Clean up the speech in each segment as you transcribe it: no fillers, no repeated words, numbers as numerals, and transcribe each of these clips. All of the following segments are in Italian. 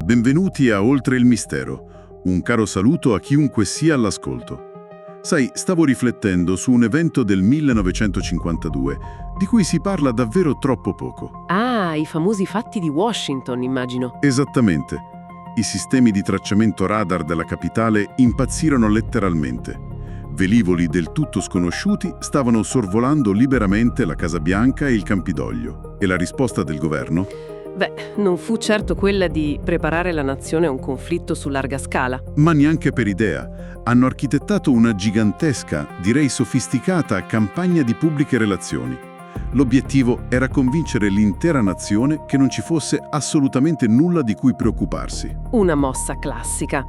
Benvenuti a Oltre il Mistero. Un caro saluto a chiunque sia all'ascolto. Sai, stavo riflettendo su un evento del 1952 di cui si parla davvero troppo poco. Ah, i famosi fatti di Washington, immagino. Esattamente. I sistemi di tracciamento radar della capitale impazzirono letteralmente. Velivoli del tutto sconosciuti stavano sorvolando liberamente la Casa Bianca e il Campidoglio. E la risposta del governo? Beh, non fu certo quella di preparare la nazione a un conflitto su larga scala. Ma neanche per idea. Hanno architettato una gigantesca, direi sofisticata, campagna di pubbliche relazioni. L'obiettivo era convincere l'intera nazione che non ci fosse assolutamente nulla di cui preoccuparsi. Una mossa classica.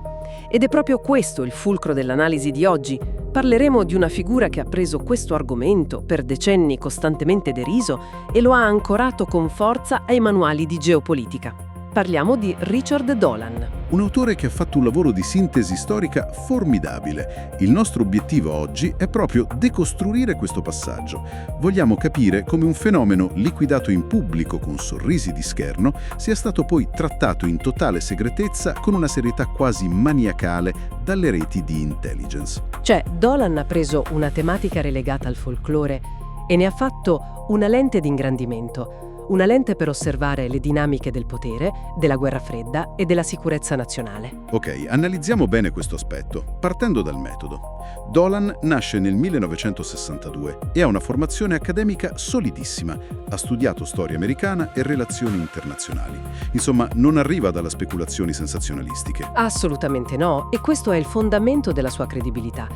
Ed è proprio questo il fulcro dell'analisi di oggi. Parleremo di una figura che ha preso questo argomento, per decenni costantemente deriso, e lo ha ancorato con forza ai manuali di geopolitica. Parliamo di Richard Dolan. Un autore che ha fatto un lavoro di sintesi storica formidabile. Il nostro obiettivo oggi è proprio decostruire questo passaggio. Vogliamo capire come un fenomeno liquidato in pubblico con sorrisi di scherno sia stato poi trattato in totale segretezza con una serietà quasi maniacale dalle reti di intelligence. Cioè, Dolan ha preso una tematica relegata al folklore e ne ha fatto una lente di ingrandimento. Una lente per osservare le dinamiche del potere, della guerra fredda e della sicurezza nazionale. Ok, analizziamo bene questo aspetto, partendo dal metodo. Dolan nasce nel 1962 e ha una formazione accademica solidissima. Ha studiato storia americana e relazioni internazionali. Insomma, non arriva dalla speculazioni sensazionalistiche. Assolutamente no, e questo è il fondamento della sua credibilità.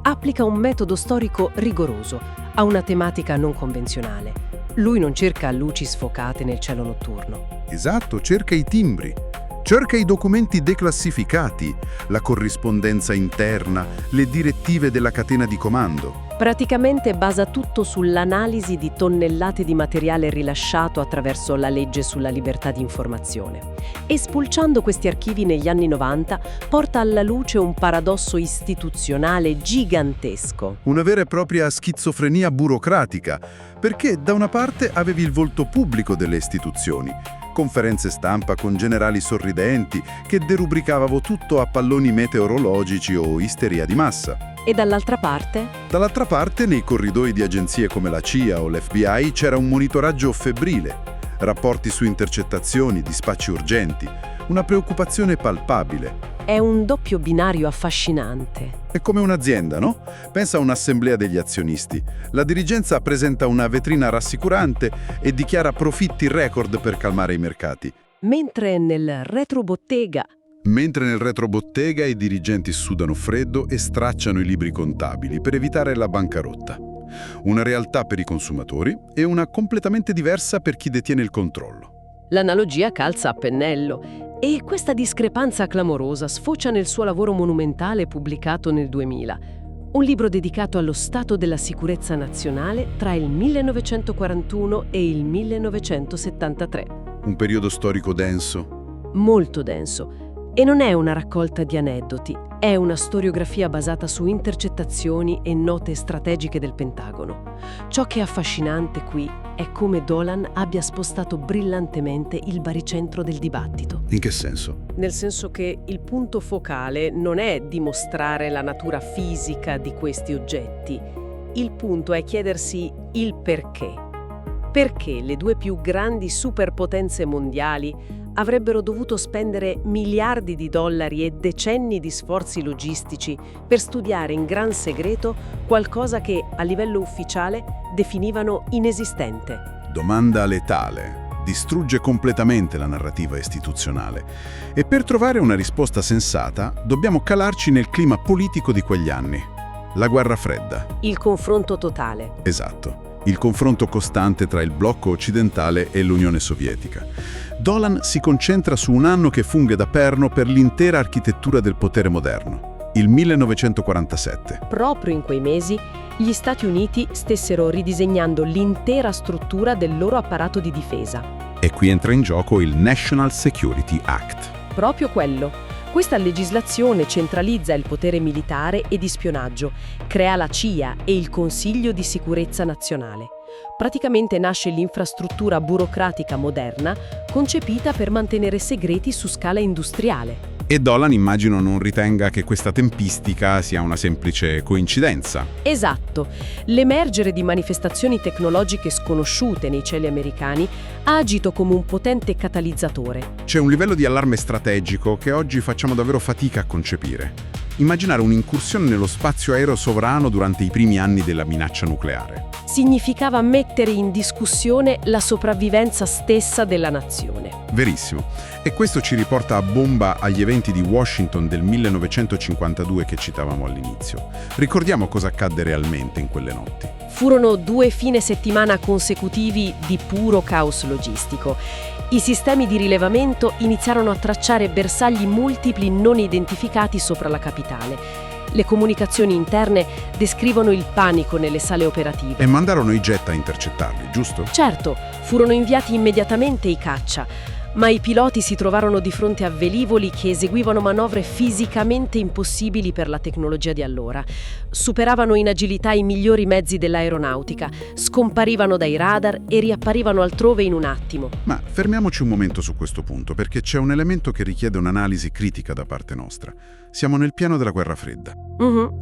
Applica un metodo storico rigoroso, ha una tematica non convenzionale. Lui non cerca luci sfocate nel cielo notturno. Esatto, cerca i timbri. Cerca i documenti declassificati, la corrispondenza interna, le direttive della catena di comando. Praticamente basa tutto sull'analisi di tonnellate di materiale rilasciato attraverso la legge sulla libertà di informazione. E spulciando questi archivi negli anni 90, porta alla luce un paradosso istituzionale gigantesco. Una vera e propria schizofrenia burocratica, perché da una parte avevi il volto pubblico delle istituzioni, conferenze stampa con generali sorridenti che derubricavano tutto a palloni meteorologici o isteria di massa. E dall'altra parte? Dall'altra parte, nei corridoi di agenzie come la CIA o l'FBI c'era un monitoraggio febbrile, rapporti su intercettazioni, dispacci urgenti, una preoccupazione palpabile. È un doppio binario affascinante. È come un'azienda, no? Pensa a un'assemblea degli azionisti. La dirigenza presenta una vetrina rassicurante e dichiara profitti record per calmare i mercati. Mentre nel retrobottega i dirigenti sudano freddo e stracciano i libri contabili per evitare la bancarotta. Una realtà per i consumatori e una completamente diversa per chi detiene il controllo. L'analogia calza a pennello. E questa discrepanza clamorosa sfocia nel suo lavoro monumentale pubblicato nel 2000, un libro dedicato allo stato della sicurezza nazionale tra il 1941 e il 1973. Un periodo storico denso. Molto denso. E non è una raccolta di aneddoti, è una storiografia basata su intercettazioni e note strategiche del Pentagono. Ciò che è affascinante qui è come Dolan abbia spostato brillantemente il baricentro del dibattito. In che senso? Nel senso che il punto focale non è dimostrare la natura fisica di questi oggetti. Il punto è chiedersi il perché. Perché le due più grandi superpotenze mondiali avrebbero dovuto spendere miliardi di dollari e decenni di sforzi logistici per studiare in gran segreto qualcosa che, a livello ufficiale, definivano inesistente. Domanda letale. Distrugge completamente la narrativa istituzionale. E per trovare una risposta sensata, dobbiamo calarci nel clima politico di quegli anni. La guerra fredda. Il confronto totale. Esatto. Il confronto costante tra il blocco occidentale e l'Unione Sovietica. Dolan si concentra su un anno che funge da perno per l'intera architettura del potere moderno, il 1947. Proprio in quei mesi, gli Stati Uniti stessero ridisegnando l'intera struttura del loro apparato di difesa. E qui entra in gioco il National Security Act. Proprio quello. Questa legislazione centralizza il potere militare e di spionaggio, crea la CIA e il Consiglio di Sicurezza Nazionale. Praticamente nasce l'infrastruttura burocratica moderna concepita per mantenere segreti su scala industriale. E Dolan immagino non ritenga che questa tempistica sia una semplice coincidenza. Esatto. L'emergere di manifestazioni tecnologiche sconosciute nei cieli americani ha agito come un potente catalizzatore. C'è un livello di allarme strategico che oggi facciamo davvero fatica a concepire. Immaginare un'incursione nello spazio aereo sovrano durante i primi anni della minaccia nucleare. Significava mettere in discussione la sopravvivenza stessa della nazione. Verissimo. E questo ci riporta a bomba agli eventi di Washington del 1952 che citavamo all'inizio. Ricordiamo cosa accadde realmente in quelle notti. Furono 2 fine settimana consecutivi di puro caos logistico. I sistemi di rilevamento iniziarono a tracciare bersagli multipli non identificati sopra la capitale. Le comunicazioni interne descrivono il panico nelle sale operative. E mandarono i jet a intercettarli, giusto? Certo, furono inviati immediatamente i caccia, ma i piloti si trovarono di fronte a velivoli che eseguivano manovre fisicamente impossibili per la tecnologia di allora. Superavano in agilità i migliori mezzi dell'aeronautica, scomparivano dai radar e riapparivano altrove in un attimo. Ma fermiamoci un momento su questo punto, perché c'è un elemento che richiede un'analisi critica da parte nostra. Siamo nel pieno della guerra fredda.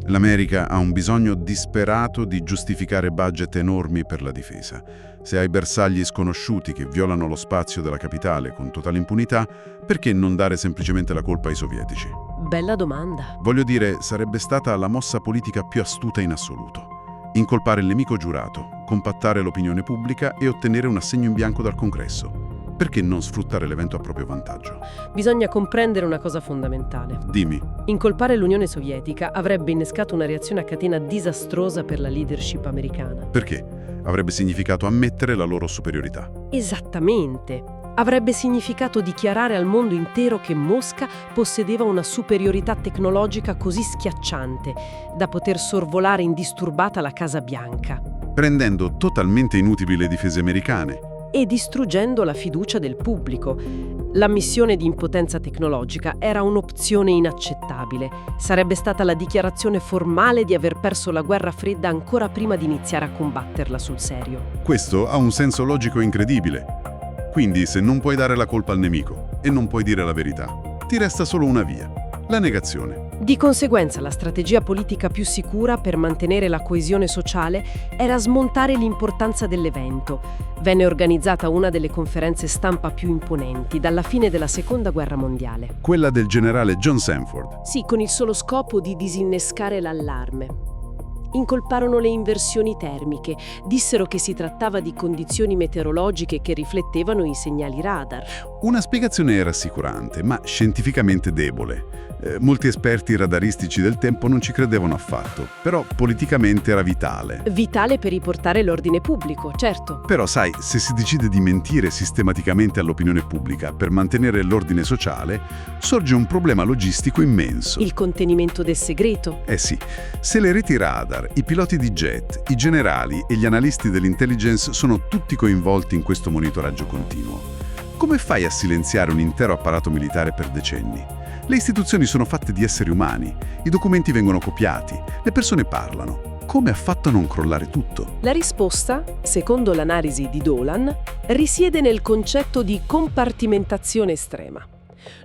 L'America ha un bisogno disperato di giustificare budget enormi per la difesa. Se hai bersagli sconosciuti che violano lo spazio della capitale con totale impunità, perché non dare semplicemente la colpa ai sovietici? Bella domanda. Voglio dire, sarebbe stata la mossa politica più astuta in assoluto. Incolpare il nemico giurato, compattare l'opinione pubblica e ottenere un assegno in bianco dal Congresso. Perché non sfruttare l'evento a proprio vantaggio? Bisogna comprendere una cosa fondamentale. Dimmi. Incolpare l'Unione Sovietica avrebbe innescato una reazione a catena disastrosa per la leadership americana. Perché? Avrebbe significato ammettere la loro superiorità. Esattamente. Avrebbe significato dichiarare al mondo intero che Mosca possedeva una superiorità tecnologica così schiacciante da poter sorvolare indisturbata la Casa Bianca. Prendendo totalmente inutili le difese americane. E distruggendo la fiducia del pubblico. L'ammissione di impotenza tecnologica era un'opzione inaccettabile. Sarebbe stata la dichiarazione formale di aver perso la guerra fredda ancora prima di iniziare a combatterla sul serio. Questo ha un senso logico incredibile. Quindi, se non puoi dare la colpa al nemico e non puoi dire la verità, ti resta solo una via: la negazione. Di conseguenza, la strategia politica più sicura per mantenere la coesione sociale era smontare l'importanza dell'evento. Venne organizzata una delle conferenze stampa più imponenti dalla fine della Seconda Guerra Mondiale. Quella del generale John Sanford. Sì, con il solo scopo di disinnescare l'allarme. Incolparono le inversioni termiche, dissero che si trattava di condizioni meteorologiche che riflettevano i segnali radar. Una spiegazione rassicurante, ma scientificamente debole. Molti esperti radaristici del tempo non ci credevano affatto, però politicamente era vitale. Vitale per riportare l'ordine pubblico, certo. Però sai, se si decide di mentire sistematicamente all'opinione pubblica per mantenere l'ordine sociale, sorge un problema logistico immenso. Il contenimento del segreto. Eh sì, se le reti radar, i piloti di jet, i generali e gli analisti dell'intelligence sono tutti coinvolti in questo monitoraggio continuo, come fai a silenziare un intero apparato militare per decenni? Le istituzioni sono fatte di esseri umani, i documenti vengono copiati, le persone parlano. Come ha fatto a non crollare tutto? La risposta, secondo l'analisi di Dolan, risiede nel concetto di compartimentazione estrema.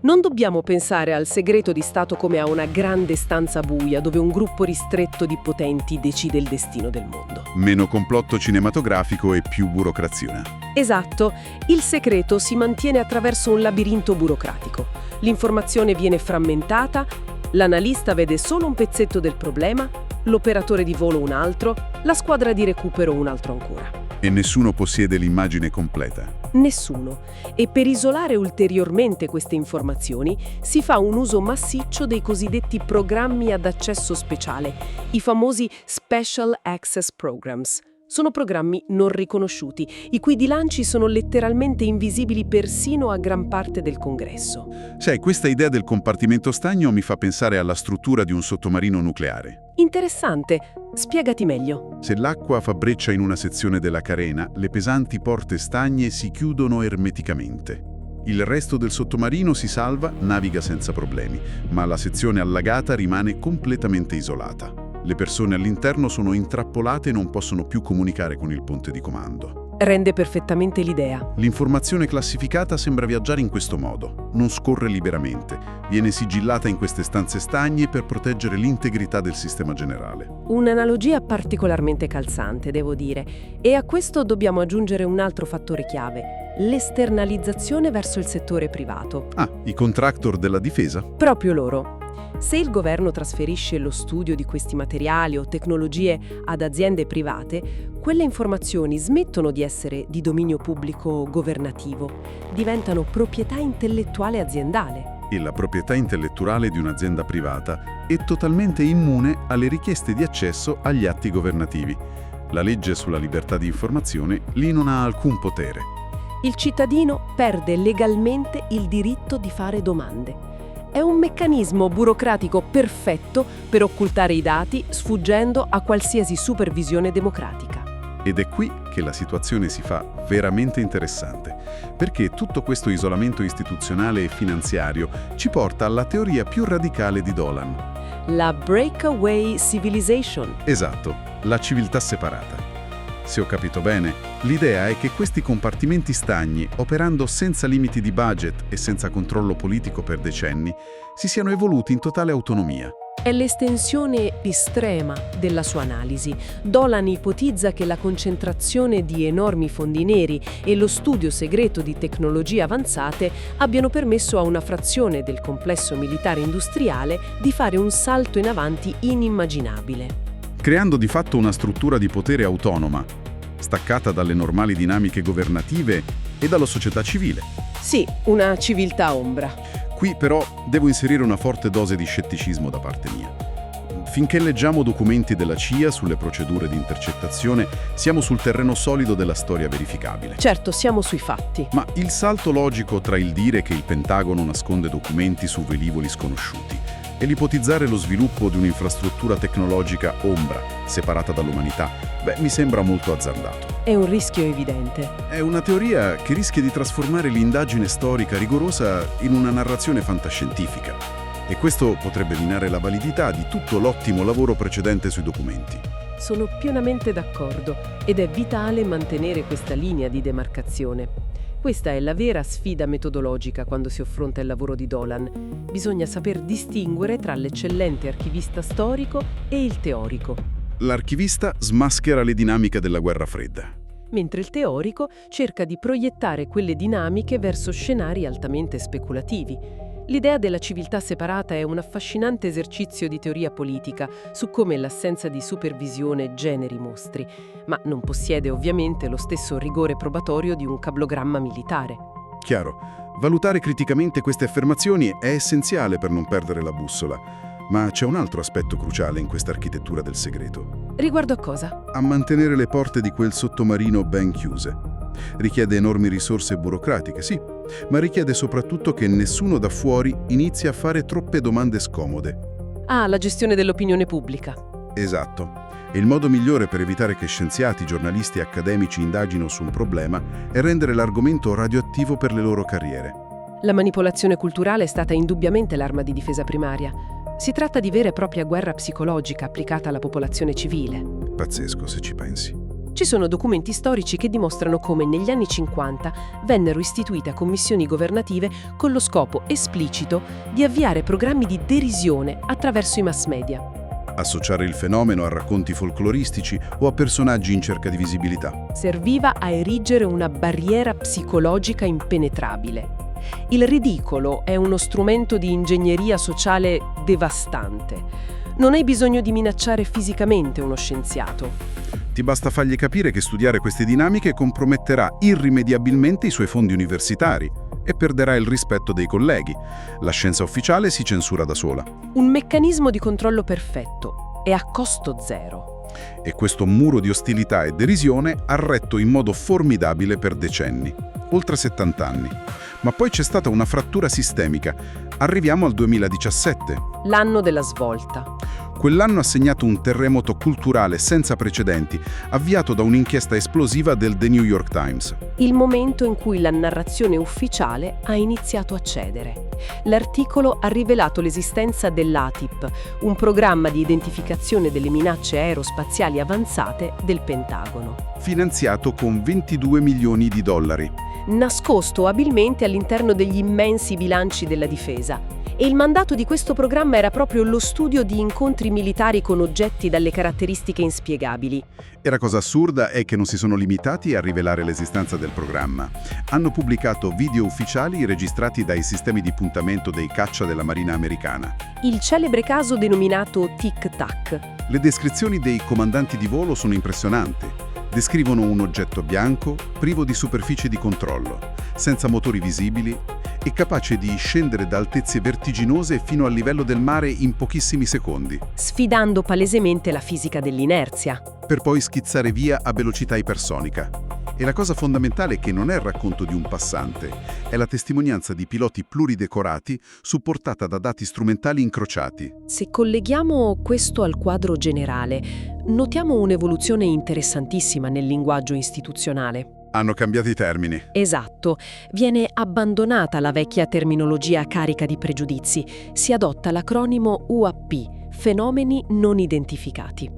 Non dobbiamo pensare al segreto di Stato come a una grande stanza buia dove un gruppo ristretto di potenti decide il destino del mondo. Meno complotto cinematografico e più burocrazia. Esatto, il segreto si mantiene attraverso un labirinto burocratico. L'informazione viene frammentata, l'analista vede solo un pezzetto del problema, l'operatore di volo un altro, la squadra di recupero un altro ancora. E nessuno possiede l'immagine completa. Nessuno. E per isolare ulteriormente queste informazioni si fa un uso massiccio dei cosiddetti programmi ad accesso speciale, i famosi Special Access Programs. Sono programmi non riconosciuti, i cui bilanci sono letteralmente invisibili persino a gran parte del Congresso. Sai, questa idea del compartimento stagno mi fa pensare alla struttura di un sottomarino nucleare. Interessante. Spiegati meglio. Se l'acqua fa breccia in una sezione della carena, le pesanti porte stagne si chiudono ermeticamente. Il resto del sottomarino si salva, naviga senza problemi, ma la sezione allagata rimane completamente isolata. Le persone all'interno sono intrappolate e non possono più comunicare con il ponte di comando. Rende perfettamente l'idea. L'informazione classificata sembra viaggiare in questo modo, non scorre liberamente, viene sigillata in queste stanze stagne per proteggere l'integrità del sistema generale. Un'analogia particolarmente calzante, devo dire. E a questo dobbiamo aggiungere un altro fattore chiave: l'esternalizzazione verso il settore privato. Ah, i contractor della difesa? Proprio loro. Se il governo trasferisce lo studio di questi materiali o tecnologie ad aziende private, quelle informazioni smettono di essere di dominio pubblico governativo, diventano proprietà intellettuale aziendale. E la proprietà intellettuale di un'azienda privata è totalmente immune alle richieste di accesso agli atti governativi. La legge sulla libertà di informazione lì non ha alcun potere. Il cittadino perde legalmente il diritto di fare domande. È un meccanismo burocratico perfetto per occultare i dati, sfuggendo a qualsiasi supervisione democratica. Ed è qui che la situazione si fa veramente interessante, perché tutto questo isolamento istituzionale e finanziario ci porta alla teoria più radicale di Dolan. La breakaway civilization. Esatto, la civiltà separata. Se ho capito bene, l'idea è che questi compartimenti stagni, operando senza limiti di budget e senza controllo politico per decenni, si siano evoluti in totale autonomia. È l'estensione estrema della sua analisi. Dolan ipotizza che la concentrazione di enormi fondi neri e lo studio segreto di tecnologie avanzate abbiano permesso a una frazione del complesso militare industriale di fare un salto in avanti inimmaginabile. Creando di fatto una struttura di potere autonoma, staccata dalle normali dinamiche governative e dalla società civile. Sì, una civiltà ombra. Qui però devo inserire una forte dose di scetticismo da parte mia. Finché leggiamo documenti della CIA sulle procedure di intercettazione, siamo sul terreno solido della storia verificabile. Certo, siamo sui fatti. Ma il salto logico tra il dire che il Pentagono nasconde documenti su velivoli sconosciuti e l'ipotizzare lo sviluppo di un'infrastruttura tecnologica ombra, separata dall'umanità, mi sembra molto azzardato. È un rischio evidente. È una teoria che rischia di trasformare l'indagine storica rigorosa in una narrazione fantascientifica. E questo potrebbe minare la validità di tutto l'ottimo lavoro precedente sui documenti. Sono pienamente d'accordo ed è vitale mantenere questa linea di demarcazione. Questa è la vera sfida metodologica quando si affronta il lavoro di Dolan. Bisogna saper distinguere tra l'eccellente archivista storico e il teorico. L'archivista smaschera le dinamiche della guerra fredda, mentre il teorico cerca di proiettare quelle dinamiche verso scenari altamente speculativi. L'idea della civiltà separata è un affascinante esercizio di teoria politica su come l'assenza di supervisione generi mostri, ma non possiede ovviamente lo stesso rigore probatorio di un cablogramma militare. Chiaro, valutare criticamente queste affermazioni è essenziale per non perdere la bussola, ma c'è un altro aspetto cruciale in questa architettura del segreto. Riguardo a cosa? A mantenere le porte di quel sottomarino ben chiuse. Richiede enormi risorse burocratiche, sì, ma richiede soprattutto che nessuno da fuori inizi a fare troppe domande scomode. Ah, la gestione dell'opinione pubblica. Esatto. E il modo migliore per evitare che scienziati, giornalisti e accademici indagino su un problema è rendere l'argomento radioattivo per le loro carriere. La manipolazione culturale è stata indubbiamente l'arma di difesa primaria. Si tratta di vera e propria guerra psicologica applicata alla popolazione civile. Pazzesco, se ci pensi. Ci sono documenti storici che dimostrano come negli anni 50 vennero istituite commissioni governative con lo scopo esplicito di avviare programmi di derisione attraverso i mass media. Associare il fenomeno a racconti folcloristici o a personaggi in cerca di visibilità. Serviva a erigere una barriera psicologica impenetrabile. Il ridicolo è uno strumento di ingegneria sociale devastante. Non hai bisogno di minacciare fisicamente uno scienziato. Ti basta fargli capire che studiare queste dinamiche comprometterà irrimediabilmente i suoi fondi universitari e perderà il rispetto dei colleghi. La scienza ufficiale si censura da sola. Un meccanismo di controllo perfetto e a costo zero. E questo muro di ostilità e derisione ha retto in modo formidabile per decenni, oltre 70 anni. Ma poi c'è stata una frattura sistemica. Arriviamo al 2017. L'anno della svolta. Quell'anno ha segnato un terremoto culturale senza precedenti, avviato da un'inchiesta esplosiva del The New York Times. Il momento in cui la narrazione ufficiale ha iniziato a cedere. L'articolo ha rivelato l'esistenza dell'ATIP, un programma di identificazione delle minacce aerospaziali avanzate del Pentagono. Finanziato con 22 milioni di dollari. Nascosto abilmente all'interno degli immensi bilanci della difesa. E il mandato di questo programma era proprio lo studio di incontri militari con oggetti dalle caratteristiche inspiegabili. E la cosa assurda è che non si sono limitati a rivelare l'esistenza del programma. Hanno pubblicato video ufficiali registrati dai sistemi di puntamento dei caccia della Marina americana. Il celebre caso denominato Tic Tac. Le descrizioni dei comandanti di volo sono impressionanti. Descrivono un oggetto bianco, privo di superficie di controllo, senza motori visibili e capace di scendere da altezze vertiginose fino al livello del mare in pochissimi secondi, Sfidando palesemente la fisica dell'inerzia. per poi schizzare via a velocità ipersonica. E la cosa fondamentale è che non è il racconto di un passante, è la testimonianza di piloti pluridecorati supportata da dati strumentali incrociati. Se colleghiamo questo al quadro generale, notiamo un'evoluzione interessantissima nel linguaggio istituzionale. Hanno cambiato i termini. Esatto, viene abbandonata la vecchia terminologia carica di pregiudizi, si adotta l'acronimo UAP, fenomeni non identificati.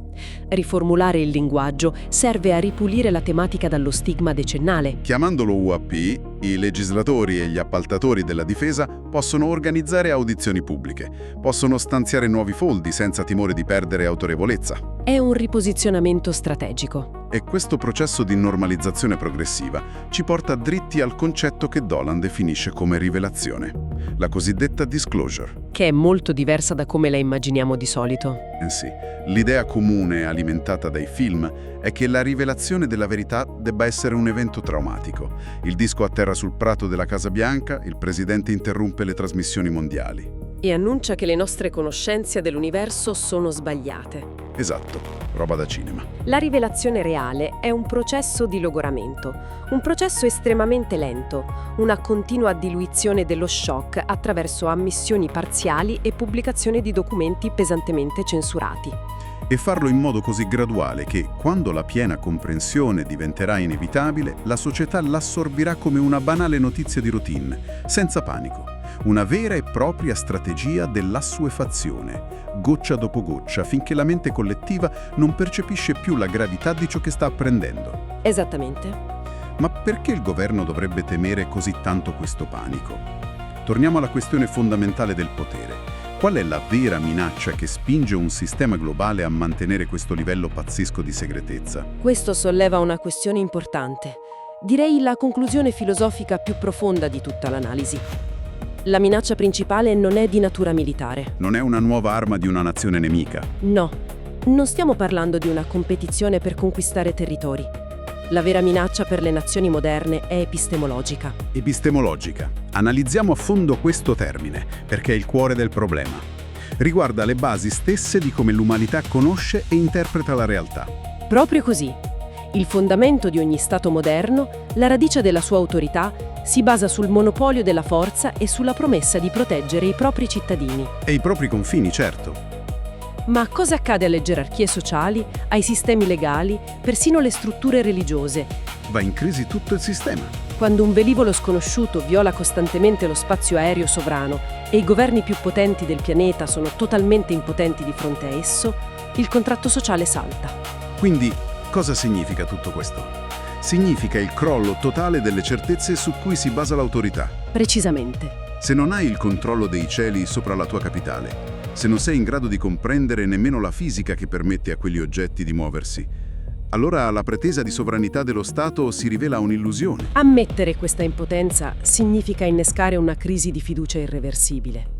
Riformulare il linguaggio serve a ripulire la tematica dallo stigma decennale. Chiamandolo UAP, i legislatori e gli appaltatori della difesa possono organizzare audizioni pubbliche, possono stanziare nuovi fondi senza timore di perdere autorevolezza. È un riposizionamento strategico. E questo processo di normalizzazione progressiva ci porta dritti al concetto che Dolan definisce come rivelazione, la cosiddetta disclosure. Che è molto diversa da come la immaginiamo di solito. Sì, l'idea comune alimentata dai film è che la rivelazione della verità debba essere un evento traumatico. Il disco atterra sul prato della Casa Bianca, il presidente interrompe le trasmissioni mondiali. E annuncia che le nostre conoscenze dell'universo sono sbagliate. Esatto, roba da cinema. La rivelazione reale è un processo di logoramento, un processo estremamente lento, una continua diluizione dello shock attraverso ammissioni parziali e pubblicazione di documenti pesantemente censurati. E farlo in modo così graduale che, quando la piena comprensione diventerà inevitabile, la società l'assorbirà come una banale notizia di routine, senza panico. Una vera e propria strategia dell'assuefazione, goccia dopo goccia, finché la mente collettiva non percepisce più la gravità di ciò che sta apprendendo. Esattamente. Ma perché il governo dovrebbe temere così tanto questo panico? Torniamo alla questione fondamentale del potere. Qual è la vera minaccia che spinge un sistema globale a mantenere questo livello pazzesco di segretezza? Questo solleva una questione importante. Direi la conclusione filosofica più profonda di tutta l'analisi. La minaccia principale non è di natura militare. Non è una nuova arma di una nazione nemica. No, non stiamo parlando di una competizione per conquistare territori. La vera minaccia per le nazioni moderne è epistemologica. Epistemologica. Analizziamo a fondo questo termine, perché è il cuore del problema. Riguarda le basi stesse di come l'umanità conosce e interpreta la realtà. Proprio così. Il fondamento di ogni Stato moderno, la radice della sua autorità, si basa sul monopolio della forza e sulla promessa di proteggere i propri cittadini. E i propri confini, certo. Ma cosa accade alle gerarchie sociali, ai sistemi legali, persino alle strutture religiose? Va in crisi tutto il sistema. Quando un velivolo sconosciuto viola costantemente lo spazio aereo sovrano e i governi più potenti del pianeta sono totalmente impotenti di fronte a esso, il contratto sociale salta. Quindi, cosa significa tutto questo? Significa il crollo totale delle certezze su cui si basa l'autorità. Precisamente. Se non hai il controllo dei cieli sopra la tua capitale, se non sei in grado di comprendere nemmeno la fisica che permette a quegli oggetti di muoversi, allora la pretesa di sovranità dello Stato si rivela un'illusione. Ammettere questa impotenza significa innescare una crisi di fiducia irreversibile.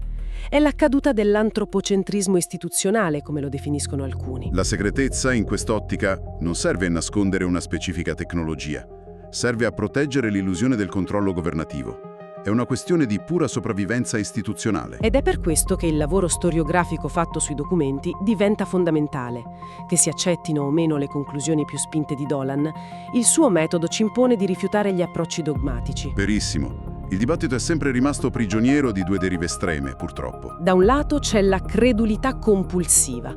È la caduta dell'antropocentrismo istituzionale, come lo definiscono alcuni. La segretezza, in quest'ottica, non serve a nascondere una specifica tecnologia. Serve a proteggere l'illusione del controllo governativo. È una questione di pura sopravvivenza istituzionale. Ed è per questo che il lavoro storiografico fatto sui documenti diventa fondamentale. Che si accettino o meno le conclusioni più spinte di Dolan, il suo metodo ci impone di rifiutare gli approcci dogmatici. Verissimo. Il dibattito è sempre rimasto prigioniero di due derive estreme, purtroppo. Da un lato c'è la credulità compulsiva,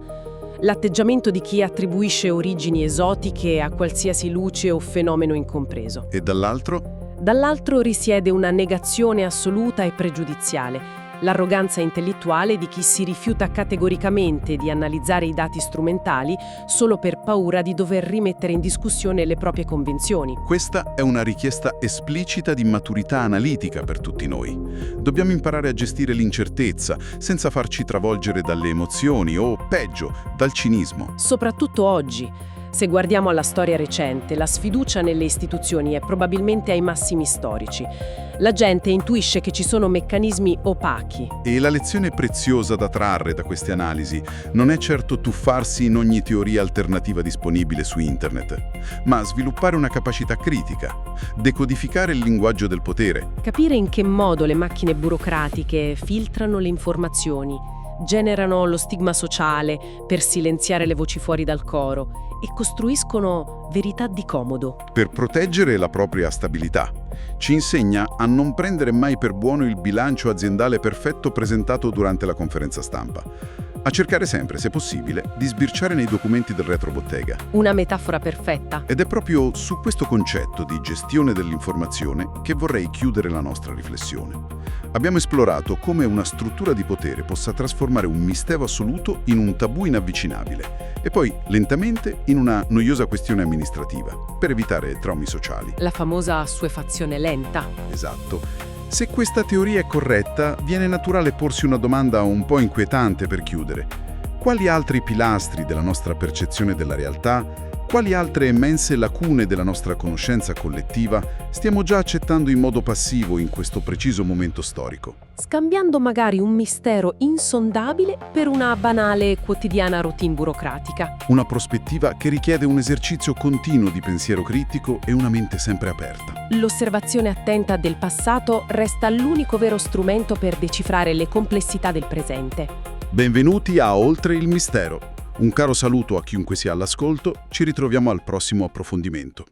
l'atteggiamento di chi attribuisce origini esotiche a qualsiasi luce o fenomeno incompreso. E dall'altro? Dall'altro risiede una negazione assoluta e pregiudiziale, l'arroganza intellettuale di chi si rifiuta categoricamente di analizzare i dati strumentali solo per paura di dover rimettere in discussione le proprie convinzioni. Questa è una richiesta esplicita di maturità analitica per tutti noi. Dobbiamo imparare a gestire l'incertezza senza farci travolgere dalle emozioni o, peggio, dal cinismo. Soprattutto oggi. Se guardiamo alla storia recente, la sfiducia nelle istituzioni è probabilmente ai massimi storici. La gente intuisce che ci sono meccanismi opachi. E la lezione preziosa da trarre da queste analisi non è certo tuffarsi in ogni teoria alternativa disponibile su internet, ma sviluppare una capacità critica, decodificare il linguaggio del potere. Capire in che modo le macchine burocratiche filtrano le informazioni, generano lo stigma sociale per silenziare le voci fuori dal coro e costruiscono verità di comodo. Per proteggere la propria stabilità. Ci insegna a non prendere mai per buono il bilancio aziendale perfetto presentato durante la conferenza stampa. A cercare sempre, se possibile, di sbirciare nei documenti del retrobottega. Una metafora perfetta. Ed è proprio su questo concetto di gestione dell'informazione che vorrei chiudere la nostra riflessione. Abbiamo esplorato come una struttura di potere possa trasformare un mistero assoluto in un tabù inavvicinabile e poi, lentamente, in una noiosa questione amministrativa, per evitare traumi sociali. La famosa assuefazione lenta. Esatto. Se questa teoria è corretta, viene naturale porsi una domanda un po' inquietante per chiudere. Quali altri pilastri della nostra percezione della realtà, quali altre immense lacune della nostra conoscenza collettiva stiamo già accettando in modo passivo in questo preciso momento storico? Scambiando magari un mistero insondabile per una banale quotidiana routine burocratica. Una prospettiva che richiede un esercizio continuo di pensiero critico e una mente sempre aperta. L'osservazione attenta del passato resta l'unico vero strumento per decifrare le complessità del presente. Benvenuti a Oltre il Mistero. Un caro saluto a chiunque sia all'ascolto, ci ritroviamo al prossimo approfondimento.